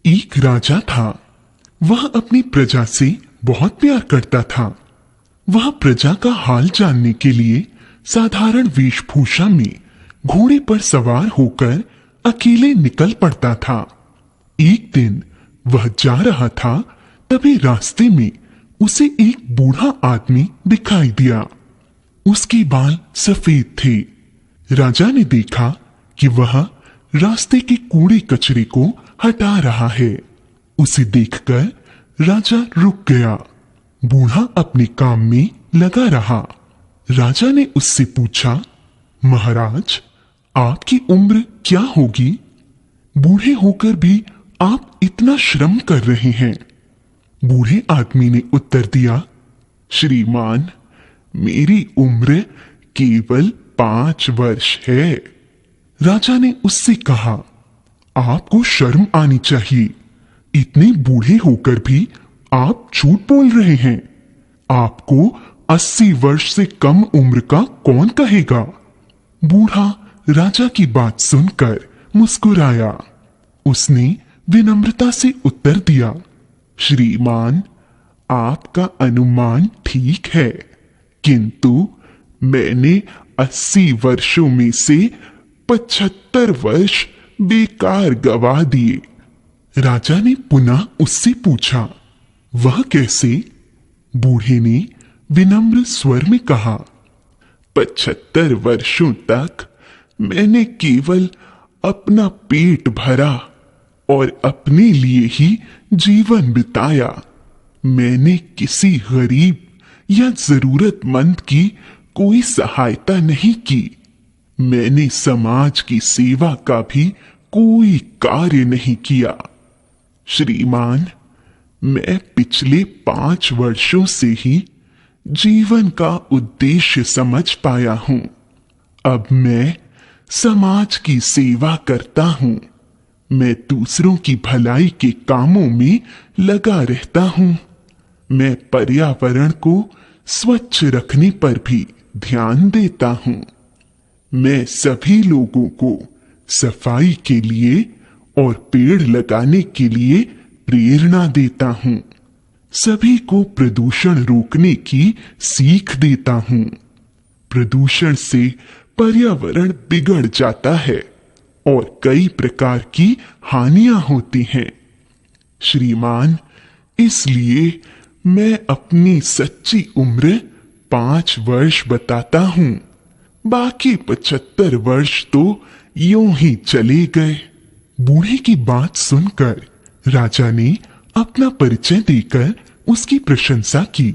एक राजा था। वह अपनी प्रजा से बहुत प्यार करता था। वह प्रजा का हाल जानने के लिए साधारण वेशभूषा में घोड़े पर सवार होकर अकेले निकल पड़ता था। एक दिन वह जा रहा था, तभी रास्ते में उसे एक बूढ़ा आदमी दिखाई दिया। उसके बाल सफेद थे। राजा ने देखा कि वह रास्ते के कूड़े कचरे को हटा रहा है। उसे देखकर राजा रुक गया। बूढ़ा अपने काम में लगा रहा। राजा ने उससे पूछा, महाराज, आपकी उम्र क्या होगी? बूढ़े होकर भी आप इतना श्रम कर रहे हैं। बूढ़े आदमी ने उत्तर दिया, श्रीमान, मेरी उम्र केवल 5 वर्ष है। राजा ने उससे कहा, आपको शर्म आनी चाहिए। इतने बूढ़े होकर भी आप झूठ बोल रहे हैं। आपको 80 वर्ष से कम उम्र का कौन कहेगा? बूढ़ा राजा की बात सुनकर मुस्कुराया। उसने विनम्रता से उत्तर दिया, श्रीमान, आपका अनुमान ठीक है, किंतु मैंने 80 वर्षों में से 75 वर्ष बेकार गवा दिए। राजा ने पुनः उससे पूछा, वह कैसे? बूढ़े ने विनम्र स्वर में कहा, 75 वर्षों तक मैंने केवल अपना पेट भरा और अपने लिए ही जीवन बिताया। मैंने किसी गरीब या जरूरतमंद की कोई सहायता नहीं की। मैंने समाज की सेवा का भी कोई कार्य नहीं किया। श्रीमान, मैं पिछले 5 वर्षों से ही जीवन का उद्देश्य समझ पाया हूं। अब मैं समाज की सेवा करता हूं। मैं दूसरों की भलाई के कामों में लगा रहता हूं। मैं पर्यावरण को स्वच्छ रखने पर भी ध्यान देता हूं। मैं सभी लोगों को सफाई के लिए और पेड़ लगाने के लिए प्रेरणा देता हूं। सभी को प्रदूषण रोकने की सीख देता हूं। प्रदूषण से पर्यावरण बिगड़ जाता है और कई प्रकार की हानियां होती हैं। श्रीमान, इसलिए मैं अपनी सच्ची उम्र 5 वर्ष बताता हूं। बाकी 75 वर्ष तो यूं ही चले गए। बूढ़े की बात सुनकर राजा ने अपना परिचय देकर उसकी प्रशंसा की।